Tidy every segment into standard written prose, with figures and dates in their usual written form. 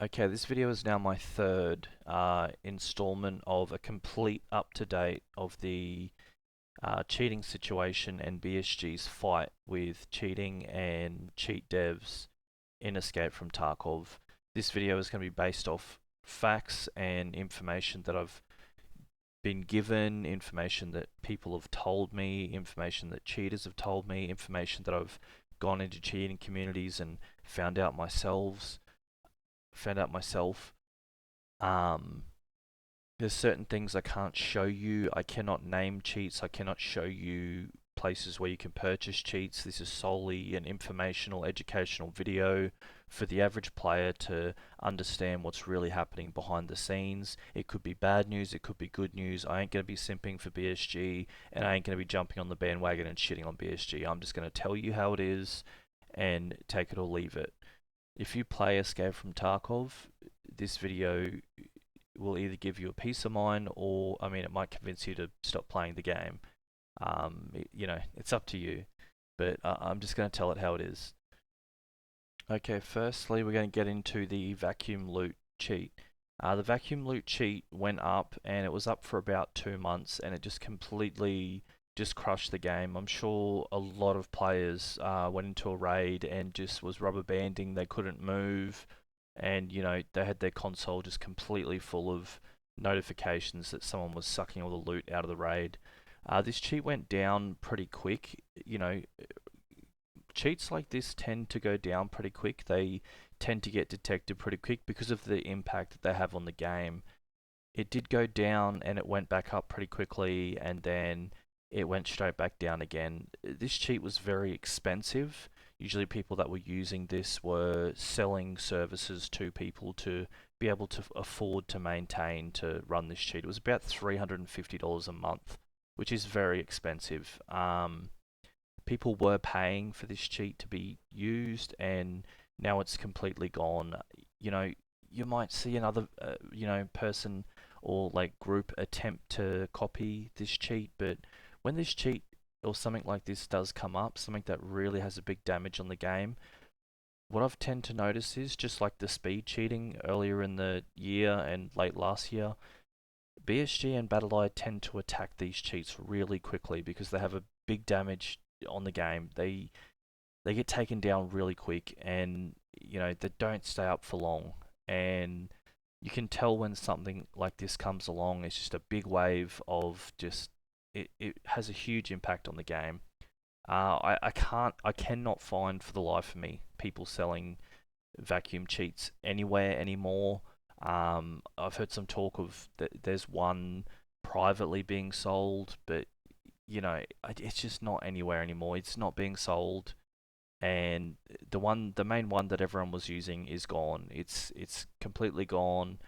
Okay, this video is now my third installment of a complete up-to-date of the cheating situation and BSG's fight with cheating and cheat devs in Escape from Tarkov. This video is going to be based off facts and information that I've been given, information that people have told me, information that cheaters have told me, information that I've gone into cheating communities and found out myself. Um, there's certain things I can't show you. I cannot name cheats. I cannot show you places where you can purchase cheats. This is solely an informational, educational video for the average player to understand what's really happening behind the scenes. It could be bad news, it could be good news. I ain't going to be simping for BSG, and I ain't going to be jumping on the bandwagon and shitting on BSG. I'm just going to tell you how it is and take it or leave it. If you play Escape from Tarkov, this video will either give you a peace of mind or, I mean, it might convince you to stop playing the game. It's up to you. But I'm just going to tell it how it is. Okay, firstly, we're going to get into the vacuum loot cheat. The vacuum loot cheat went up, and it was up for about 2 months, and it just completely just crushed the game. I'm sure a lot of players went into a raid and just was rubber banding. They couldn't move, and they had their console just completely full of notifications that someone was sucking all the loot out of the raid. This cheat went down pretty quick. Cheats like this tend to go down pretty quick. They tend to get detected pretty quick because of the impact that they have on the game. It did go down and it went back up pretty quickly, and then it went straight back down again. This cheat was very expensive. Usually people that were using this were selling services to people to be able to afford to maintain to run this cheat. It was about $350 a month, which is very expensive. People were paying for this cheat to be used, and now it's completely gone. You might see another person or like group attempt to copy this cheat, but when this cheat or something like this does come up, something that really has a big damage on the game, what I've tend to notice is just like the speed cheating earlier in the year and late last year, BSG and Battle tend to attack these cheats really quickly because they have a big damage on the game. They get taken down really quick, and they don't stay up for long. And you can tell when something like this comes along, it's just a big wave of just it has a huge impact on the game. I cannot find for the life of me people selling vacuum cheats anywhere anymore. I've heard some talk of there's one privately being sold, but it's just not anywhere anymore. It's not being sold, and the main one that everyone was using is gone. It's completely gone,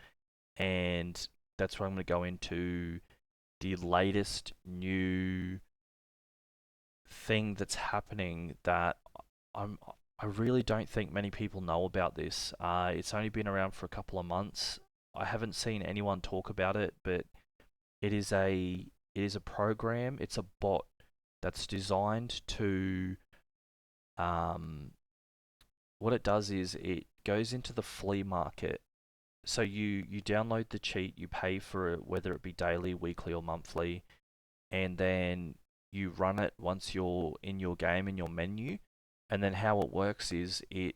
and that's where I'm going to go into the latest new thing that's happening that I'm I really don't think many people know about this. It's only been around for a couple of months. I haven't seen anyone talk about it, but it is a program. It's a bot that's designed to what it does is it goes into the flea market. So you download the cheat, you pay for it, whether it be daily, weekly, or monthly, and then you run it once you're in your game in your menu. And then how it works is it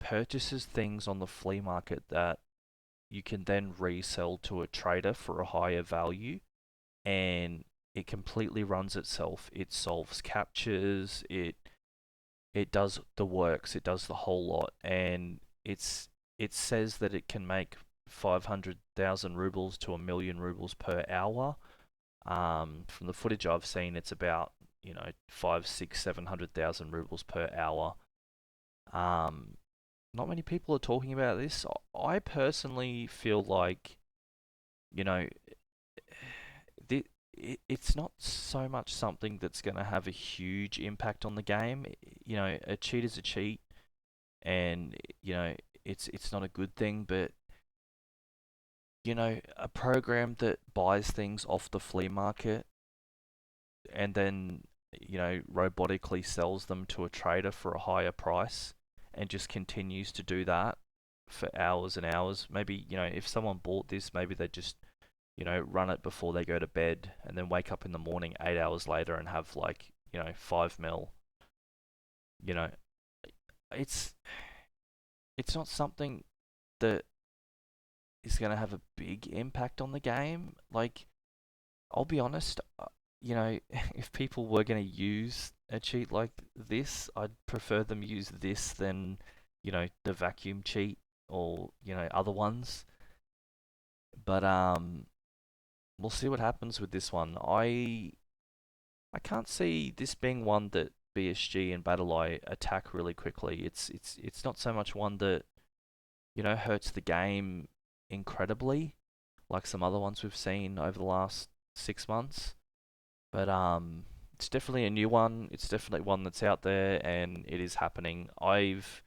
purchases things on the flea market that you can then resell to a trader for a higher value, and it completely runs itself. It solves captures, it does the works, it does the whole lot, and it says that it can make 500,000 rubles to 1 million rubles per hour. From the footage I've seen, it's about 5, 6, 700,000 rubles per hour. Not many people are talking about this. I personally feel like you know it's not so much something that's going to have a huge impact on the game. A cheat is a cheat, and it's not a good thing. But a program that buys things off the flea market and then robotically sells them to a trader for a higher price and just continues to do that, for hours and hours. Maybe, if someone bought this, maybe they just, run it before they go to bed and then wake up in the morning 8 hours later and have like, 5 mil. You know, it's it's not something that is going to have a big impact on the game. Like, I'll be honest, if people were going to use a cheat like this, I'd prefer them use this than, the vacuum cheat or, other ones. But we'll see what happens with this one. I can't see this being one that BSG and Battle attack really quickly. It's not so much one that, hurts the game incredibly, like some other ones we've seen over the last 6 months. But it's definitely a new one. It's definitely one that's out there, and it is happening. I've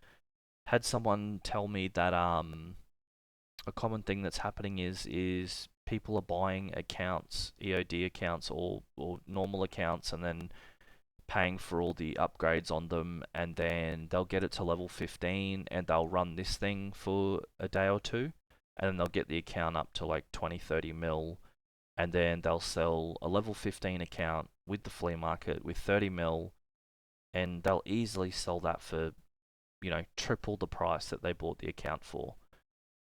had someone tell me that a common thing that's happening is people are buying accounts, EOD accounts or normal accounts, and then paying for all the upgrades on them, and then they'll get it to level 15 and they'll run this thing for a day or two, and then they'll get the account up to like 20-30 mil, and then they'll sell a level 15 account with the flea market with 30 mil, and they'll easily sell that for, triple the price that they bought the account for.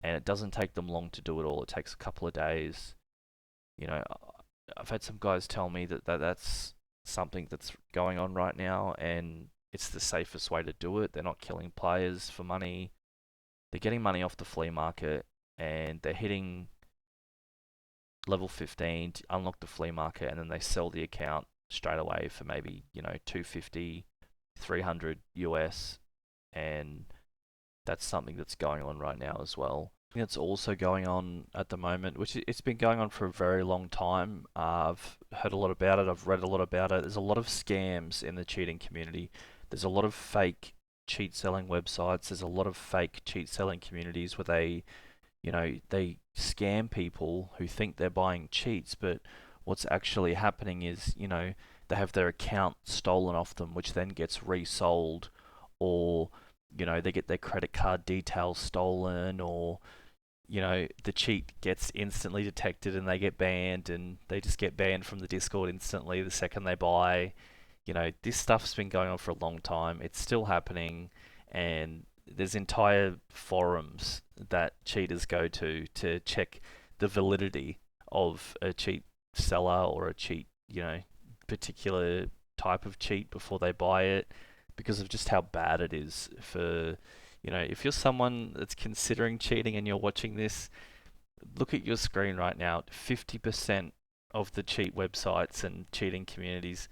And it doesn't take them long to do it all. It takes a couple of days. You know, I've had some guys tell me that's something that's going on right now, and it's the safest way to do it. They're not killing players for money. They're getting money off the flea market, and they're hitting level 15 to unlock the flea market, and then they sell the account straight away for maybe, 250, 300 US, and that's something that's going on right now as well. It's also going on at the moment, which it's been going on for a very long time. I've heard a lot about it. I've read a lot about it. There's a lot of scams in the cheating community. There's a lot of fake cheat selling websites. There's a lot of fake cheat selling communities where they scam people who think they're buying cheats, but what's actually happening is, they have their account stolen off them, which then gets resold, or they get their credit card details stolen, or the cheat gets instantly detected and they get banned, and they just get banned from the Discord instantly the second they buy. This stuff's been going on for a long time. It's still happening, and there's entire forums that cheaters go to check the validity of a cheat seller or a cheat, particular type of cheat before they buy it, because of just how bad it is for, if you're someone that's considering cheating and you're watching this, look at your screen right now. 50% of the cheat websites and cheating communities,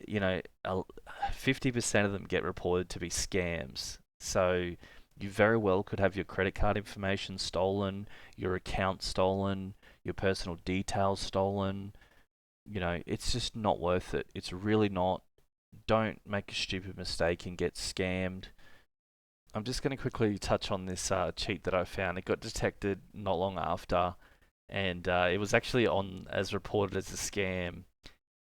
50% of them get reported to be scams. So you very well could have your credit card information stolen, your account stolen, your personal details stolen. It's just not worth it. It's really not. Don't make a stupid mistake and get scammed. I'm just going to quickly touch on this cheat that I found. It got detected not long after, and it was actually on as reported as a scam.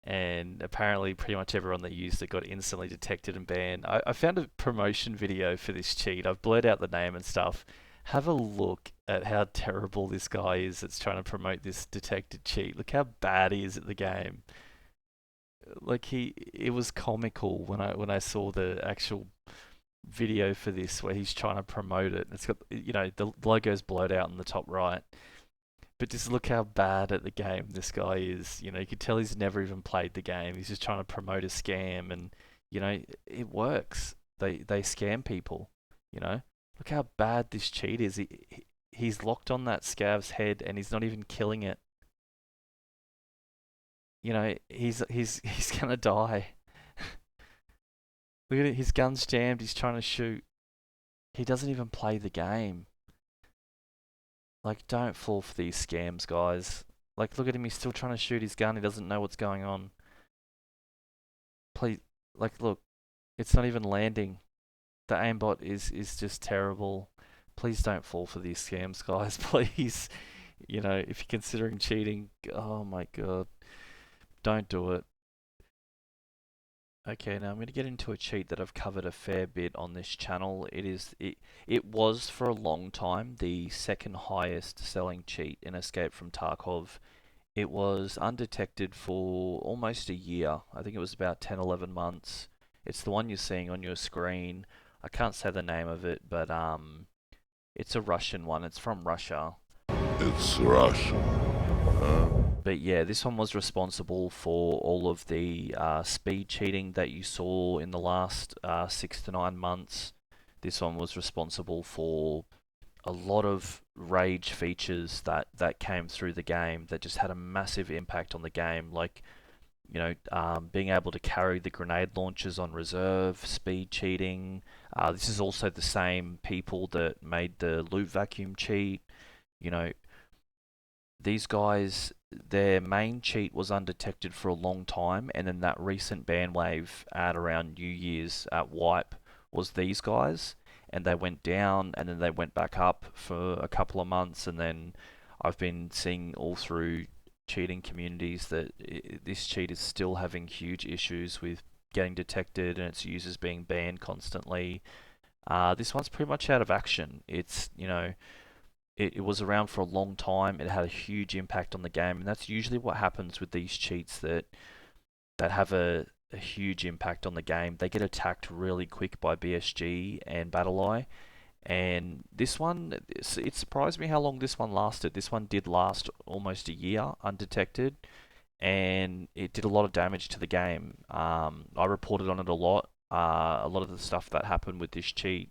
And apparently, pretty much everyone that used it got instantly detected and banned. I found a promotion video for this cheat. I've blurred out the name and stuff. Have a look at how terrible this guy is that's trying to promote this detected cheat. Look how bad he is at the game. Like, it was comical when I saw the actual video for this where he's trying to promote it. It's got, the logo's blurred out in the top right. But just look how bad at the game this guy is. You can tell he's never even played the game. He's just trying to promote a scam, and it works. They scam people. Look how bad this cheat is. He's locked on that scav's head, and he's not even killing it. He's gonna die. Look at it. His gun's jammed. He's trying to shoot. He doesn't even play the game. Like, don't fall for these scams, guys. Like, look at him. He's still trying to shoot his gun. He doesn't know what's going on. Please, like, look. It's not even landing. The aimbot is just terrible. Please don't fall for these scams, guys. Please. If you're considering cheating, oh my god. Don't do it. Okay, now I'm going to get into a cheat that I've covered a fair bit on this channel. It was for a long time the second highest selling cheat in Escape from Tarkov. It was undetected for almost a year. I think it was about 10, 11 months. It's the one you're seeing on your screen. I can't say the name of it, but it's a Russian one. It's from Russia. It's Russian. But yeah, this one was responsible for all of the speed cheating that you saw in the last 6 to 9 months. This one was responsible for a lot of rage features that came through the game that just had a massive impact on the game. Like, being able to carry the grenade launchers on reserve, speed cheating. This is also the same people that made the loot vacuum cheat. You know, these guys, their main cheat was undetected for a long time, and then that recent ban wave at around New Year's at Wipe was these guys, and they went down, and then they went back up for a couple of months, and then I've been seeing all through cheating communities that this cheat is still having huge issues with getting detected and its users being banned constantly. This one's pretty much out of action. It was around for a long time. It had a huge impact on the game, and that's usually what happens with these cheats that have a huge impact on the game. They get attacked really quick by BSG and Battle, and this one, it surprised me how long this one lasted. This one did last almost a year undetected, and it did a lot of damage to the game. I reported on it a lot. A lot of the stuff that happened with this cheat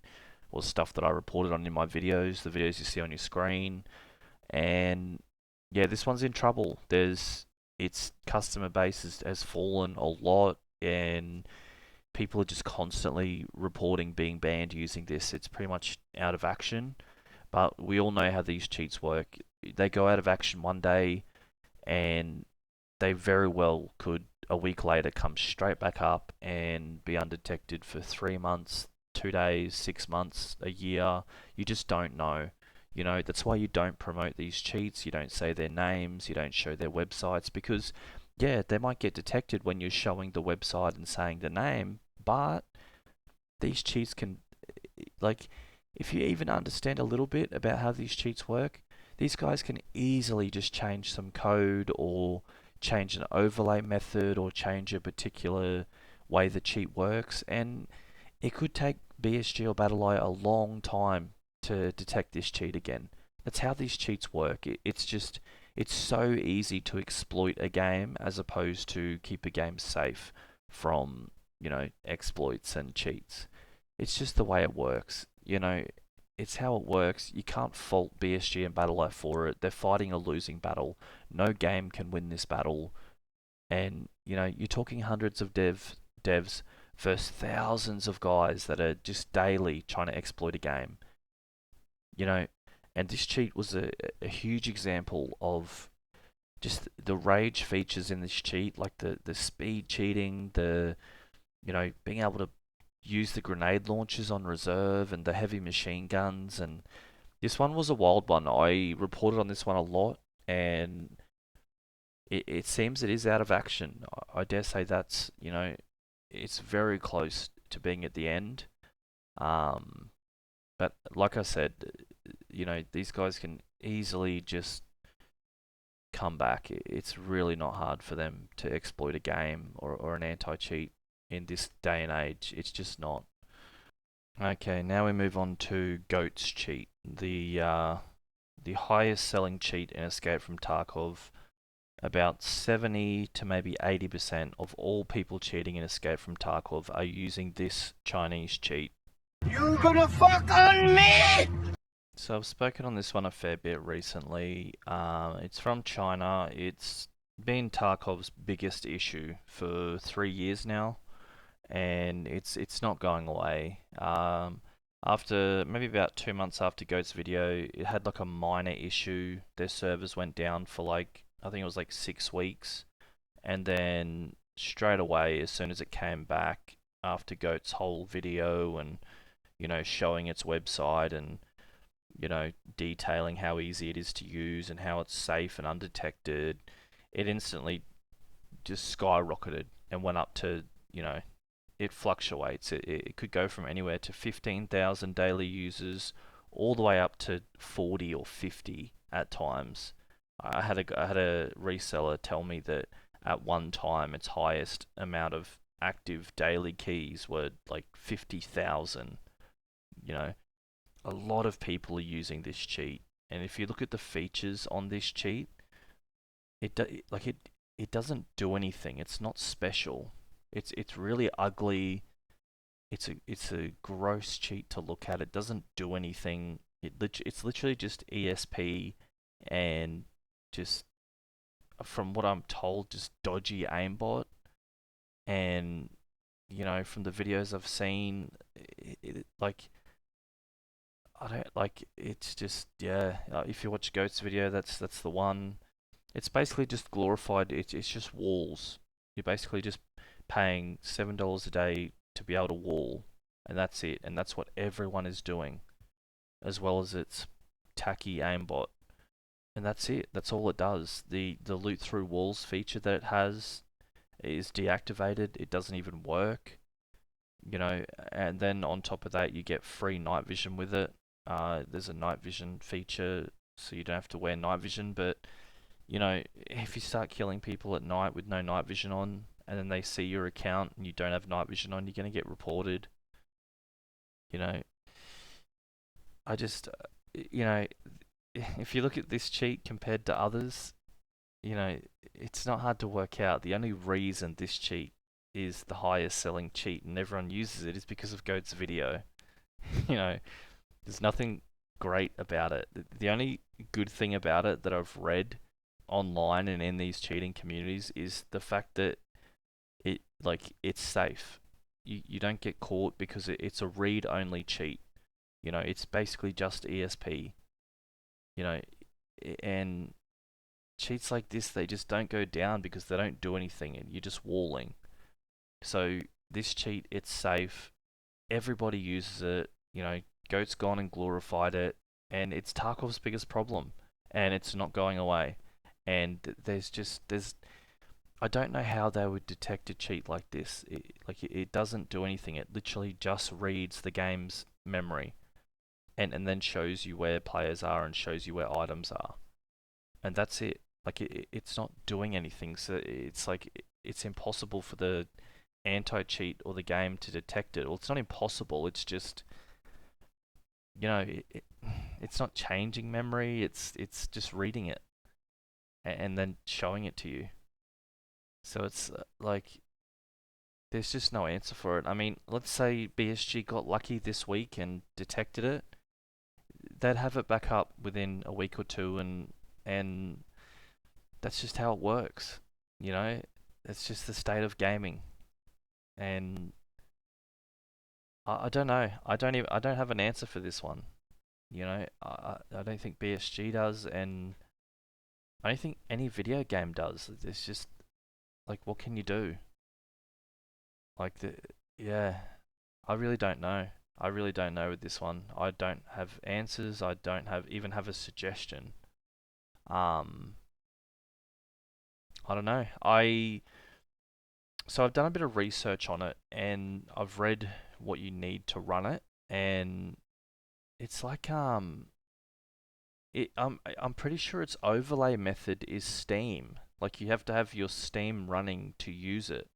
was stuff that I reported on in my videos, the videos you see on your screen. And yeah, this one's in trouble. Its customer base has fallen a lot, and people are just constantly reporting being banned using this. It's pretty much out of action. But we all know how these cheats work. They go out of action one day, and they very well could a week later come straight back up and be undetected for 3 months, 2 days, 6 months, a year. You just don't know. That's why you don't promote these cheats. You don't say their names. You don't show their websites because, yeah, they might get detected when you're showing the website and saying the name. But these cheats can, like, if you even understand a little bit about how these cheats work, these guys can easily just change some code or change an overlay method or change a particular way the cheat works, and it could take BSG or Battle a long time to detect this cheat again. That's how these cheats work. It's so easy to exploit a game as opposed to keep a game safe from, exploits and cheats. It's just the way it works. It's how it works. You can't fault BSG and Battle for it. They're fighting a losing battle. No game can win this battle. And, you're talking hundreds of devs versus thousands of guys that are just daily trying to exploit a game. And this cheat was a huge example of just the rage features in this cheat, like the speed cheating, being able to use the grenade launchers on reserve and the heavy machine guns. And this one was a wild one. I reported on this one a lot, and it seems it is out of action. I dare say that's, it's very close to being at the end. But like I said, these guys can easily just come back. It's really not hard for them to exploit a game or an anti-cheat in this day and age. It's just not. Okay, now we move on to Goat's cheat, the highest selling cheat in Escape from Tarkov. About 70 to maybe 80% of all people cheating in Escape from Tarkov are using this Chinese cheat. You gonna fuck on me? So I've spoken on this one a fair bit recently. It's from China. It's been Tarkov's biggest issue for 3 years now, and it's not going away. After maybe about 2 months after Goat's video, it had like a minor issue. Their servers went down for like, I think it was like 6 weeks, and then straight away, as soon as it came back after Goat's whole video and showing its website and detailing how easy it is to use and how it's safe and undetected, it instantly just skyrocketed and went up to it fluctuates. It could go from anywhere to 15,000 daily users all the way up to 40 or 50 at times. I had a reseller tell me that at one time its highest amount of active daily keys were like 50,000. You know, a lot of people are using this cheat, and if you look at the features on this cheat, it doesn't do anything. It's not special. It's really ugly. It's a gross cheat to look at. It doesn't do anything. It's literally just ESP and just, from what I'm told, just dodgy aimbot. And from the videos I've seen, like, I don't like. It's just, yeah. If you watch Goat's video, that's the one. It's basically just glorified. It's just walls. You're basically just paying $7 a day to be able to wall, and that's it. And that's what everyone is doing, as well as its tacky aimbot. And that's it. That's all it does. The loot through walls feature that it has is deactivated. It doesn't even work. And then on top of that, you get free night vision with it. There's a night vision feature, so you don't have to wear night vision. But if you start killing people at night with no night vision on, and then they see your account and you don't have night vision on, you're gonna get reported. I just, if you look at this cheat compared to others, it's not hard to work out. The only reason this cheat is the highest selling cheat and everyone uses it is because of Goat's video. There's nothing great about it. The only good thing about it that I've read online and in these cheating communities is the fact that it's safe. You don't get caught because it's a read-only cheat. It's basically just ESP. And cheats like this, they just don't go down because they don't do anything and you're just walling. So this cheat, it's safe. Everybody uses it. Goat's gone and glorified it, and it's Tarkov's biggest problem, and it's not going away. And I don't know how they would detect a cheat like this. It doesn't do anything. It literally just reads the game's memory, and then shows you where players are and shows you where items are, and that's it. It's not doing anything. So it's impossible for the anti-cheat or the game to detect it. Well, it's not impossible. It's just it's not changing memory. It's just reading it and then showing it to you. So it's there's just no answer for it. I mean, let's say BSG got lucky this week and detected it, they'd have it back up within a week or two, and that's just how it works. It's just the state of gaming, and I don't know. I don't have an answer for this one. I don't think BSG does, and I don't think any video game does. It's just what can you do? Yeah, I really don't know. I really don't know with this one. I don't have answers. I don't even have a suggestion. Um, I don't know. So I've done a bit of research on it, and I've read what you need to run it, and it's I'm pretty sure its overlay method is Steam. You have to have your Steam running to use it.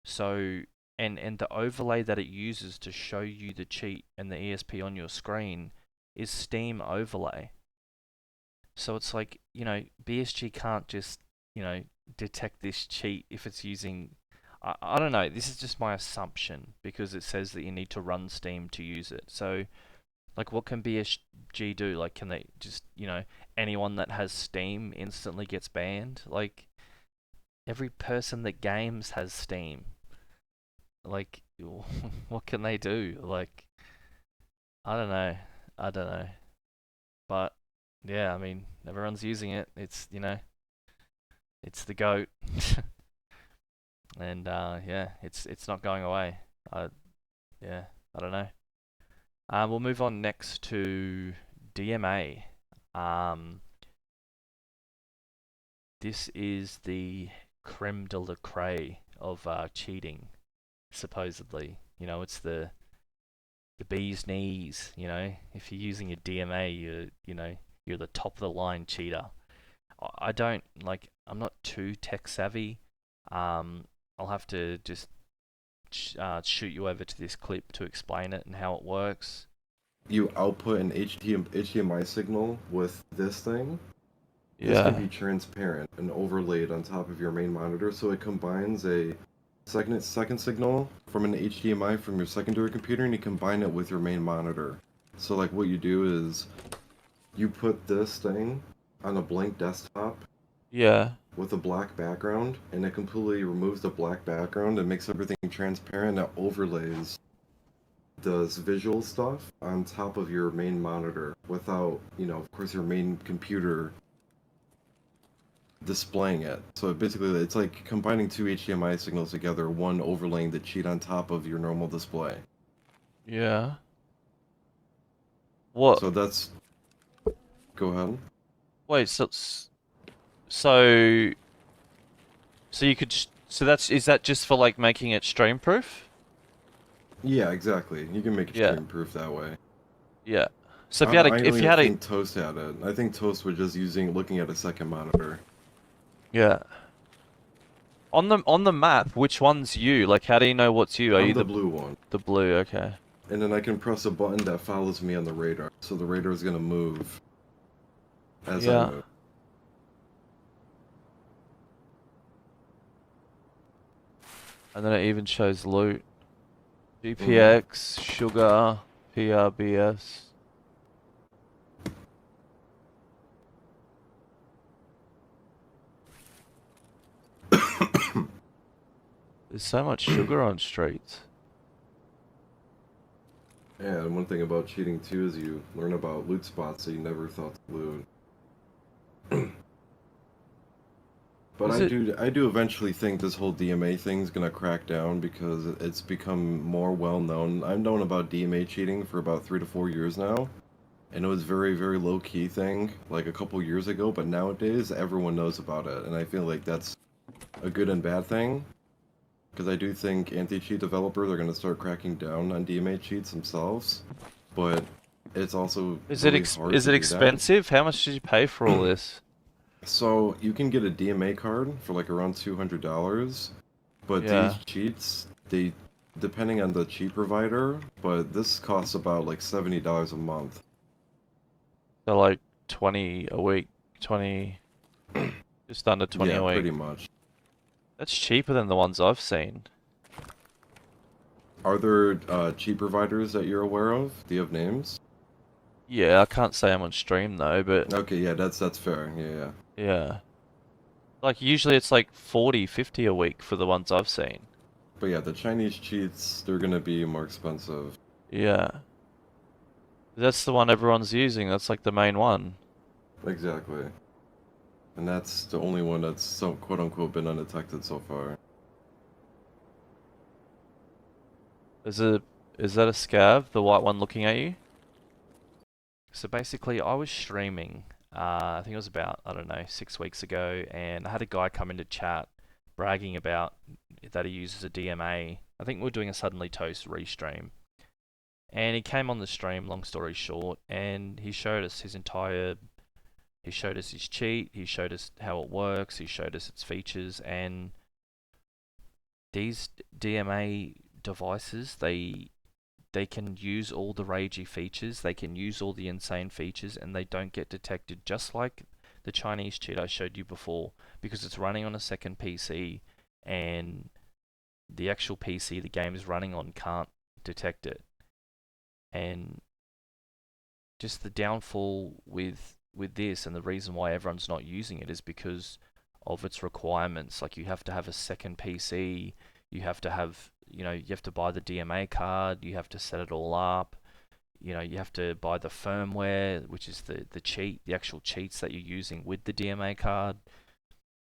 So and the overlay that it uses to show you the cheat and the ESP on your screen is Steam overlay. So it's BSG can't just, detect this cheat if it's using. I don't know. This is just my assumption because it says that you need to run Steam to use it. So, what can BSG do? Can they just, anyone that has Steam instantly gets banned? Every person that games has Steam. What can they do? I don't know. I don't know. But yeah, I mean, everyone's using it. It's it's the goat, and yeah, it's not going away. Yeah, I don't know. We'll move on next to DMA. This is the creme de la creme of cheating. supposedly. You know, it's the bee's knees. You know, if you're using a DMA, you're the top of the line cheater. I don't like. I'm not too tech savvy. I'll have to just shoot you over to this clip to explain it and how it works. You output an HDMI signal with this thing. This Yeah. can be transparent and overlaid on top of your main monitor, so it combines a second signal from an HDMI from your secondary computer, and you combine it with your main monitor. So like what you do is you put this thing on a blank desktop Yeah. with a black background, and it completely removes the black background and makes everything transparent. It overlays the visual stuff on top of your main monitor without, of course, your main computer displaying it. So basically, it's like combining two HDMI signals together, one overlaying the cheat on top of your normal display. Yeah. What? So that's... Go ahead. Wait. So you could. Is that just for like making it stream proof? Yeah, exactly. You can make it Yeah. stream proof that way. Yeah. So I I think Toast had it. I think Toast was just looking at a second monitor. Yeah. On the map, which one's you? Like, how do you know what's you? Are I'm you the blue one. the blue? Okay. And then I can press a button that follows me on the radar. So the radar is going to move as I move. And then it even shows loot. GPX, sugar, PRBS. There's so much sugar on streets. Yeah, and one thing about cheating too is you learn about loot spots that you never thought to loot. But I do eventually think this whole DMA thing's gonna crack down because it's become more well known. I've known about DMA cheating for about 3 to 4 years now, and it was very, very low key thing like a couple years ago. But nowadays everyone knows about it, and I feel like that's a good and bad thing. Because I do think anti-cheat developers are gonna start cracking down on DMA cheats themselves, but it's also Is really it hard is to it do expensive? How much did you pay for all this? So you can get a DMA card for like around $200, but these cheats, they depending on the cheat provider, but this costs about like $70 a month. So like 20 a week, 20, just under 20 a Yeah, week. pretty much. That's cheaper than the ones I've seen. Are there cheat providers that you're aware of? Do you have names? Yeah, I can't say I'm on stream though, but Okay, yeah, that's fair. Yeah. yeah. Like usually it's like 40, 50 a week for the ones I've seen. But yeah, the Chinese cheats, they're gonna be more expensive. Yeah. That's the one everyone's using. That's like the main one. Exactly. And that's the only one that's so quote-unquote been undetected so far. Is that a scav, the white one looking at you? So basically, I was streaming. I think it was about, I don't know, 6 weeks ago, and I had a guy come into chat bragging about that he uses a DMA. I think we were doing a Suddenly Toast restream. And he came on the stream, long story short, and he showed us his cheat, he showed us how it works, he showed us its features, and these DMA devices, they can use all the ragey features, they can use all the insane features, and they don't get detected, just like the Chinese cheat I showed you before, because it's running on a second PC, and the actual PC the game is running on can't detect it. And just the downfall with this, and the reason why everyone's not using it, is because of its requirements. Like, you have to have a second PC, you have to have, you have to buy the DMA card, you have to set it all up, you have to buy the firmware, which is the actual cheats that you're using with the DMA card.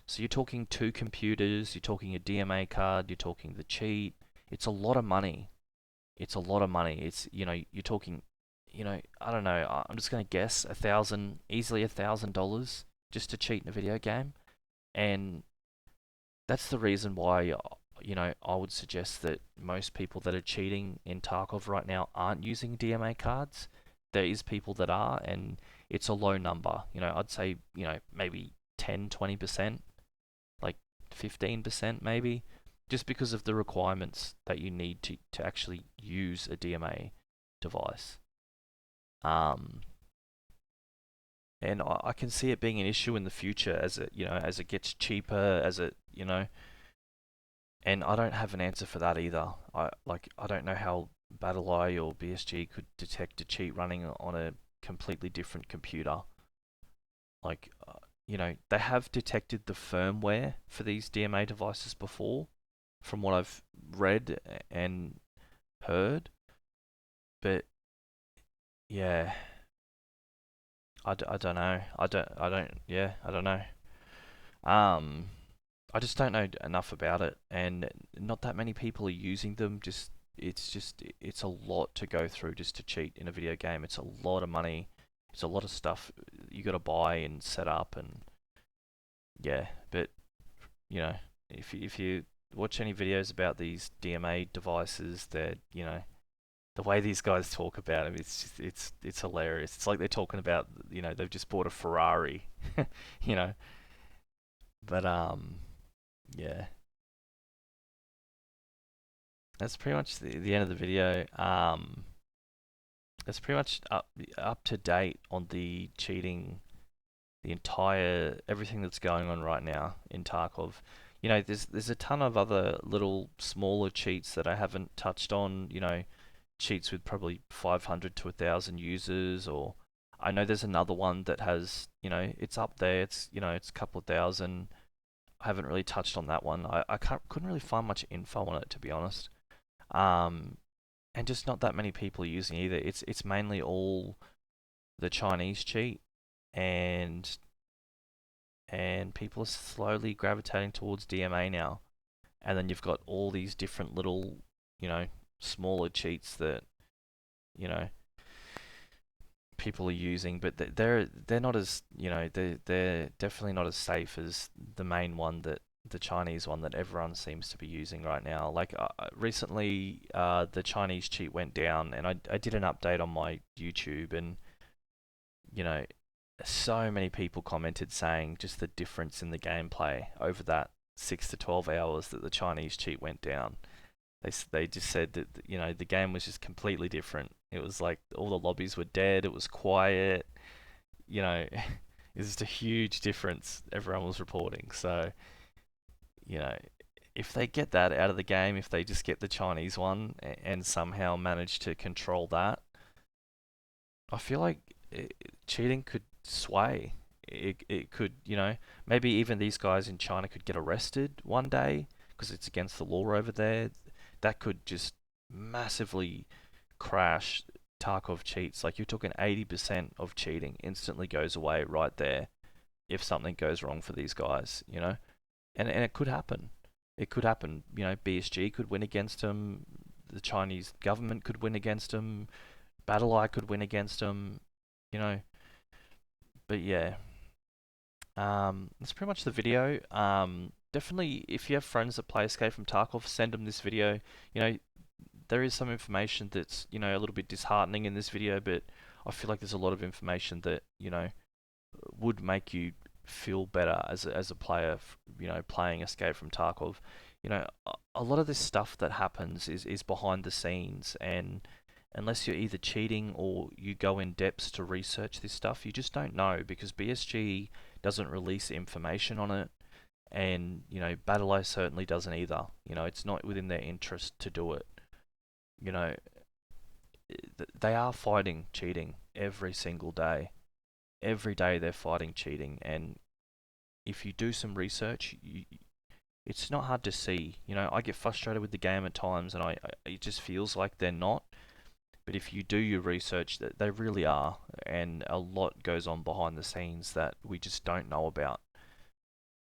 So you're talking 2 computers, you're talking a DMA card, you're talking the cheat. It's a lot of money. It's you're talking, I don't know, I'm just going to guess easily $1,000 just to cheat in a video game. And that's the reason why, I would suggest that most people that are cheating in Tarkov right now aren't using DMA cards. There is people that are, and it's a low number. I'd say, maybe 10, 20%, like 15% maybe, just because of the requirements that you need to actually use a DMA device. And I can see it being an issue in the future as it gets cheaper, and I don't have an answer for that either. I don't know how BattleEye or BSG could detect a cheat running on a completely different computer. They have detected the firmware for these DMA devices before, from what I've read and heard. But yeah, I don't know. I don't know. Um, I just don't know enough about it, and not that many people are using them. It's a lot to go through just to cheat in a video game. It's a lot of money. It's a lot of stuff you got to buy and set up, and yeah. But if you watch any videos about these DMA devices, that the way these guys talk about them, it's hilarious. It's like they're talking about they've just bought a Ferrari, you know. But yeah, that's pretty much the end of the video. That's pretty much up to date on the cheating, the entire everything that's going on right now in Tarkov. There's a ton of other little smaller cheats that I haven't touched on. Cheats with probably 500 to 1,000 users, or I know there's another one that has, it's up there. It's a couple of thousand. I haven't really touched on that one. I couldn't really find much info on it, to be honest. And just not that many people are using either. It's mainly all the Chinese cheat, and people are slowly gravitating towards DMA now. And then you've got all these different little, smaller cheats that, you know, people are using, but they're not as, they're definitely not as safe as the main one, that the Chinese one that everyone seems to be using right now. Like recently, the Chinese cheat went down, and I did an update on my YouTube, and so many people commented saying just the difference in the gameplay over that 6 to 12 hours that the Chinese cheat went down. They just said that the game was just completely different. It was like all the lobbies were dead. It was quiet. It was just a huge difference everyone was reporting. So if they get that out of the game, if they just get the Chinese one and somehow manage to control that, I feel like cheating could sway. It could, maybe even these guys in China could get arrested one day because it's against the law over there. That could just massively crash Tarkov cheats. Like, you're talking 80% of cheating instantly goes away right there if something goes wrong for these guys, And it could happen. It could happen. BSG could win against them. The Chinese government could win against them. BattleEye could win against them. But yeah, that's pretty much the video. Definitely, if you have friends that play Escape from Tarkov, send them this video. There is some information that's a little bit disheartening in this video, but I feel like there's a lot of information that would make you feel better as a player. Playing Escape from Tarkov. A lot of this stuff that happens is behind the scenes, and unless you're either cheating or you go in depths to research this stuff, you just don't know, because BSG doesn't release information on it, and BattleEye certainly doesn't either. It's not within their interest to do it. They are fighting cheating every single day. Every day they're fighting cheating, and if you do some research, it's not hard to see. I get frustrated with the game at times, and it just feels like they're not. But if you do your research, they really are, and a lot goes on behind the scenes that we just don't know about.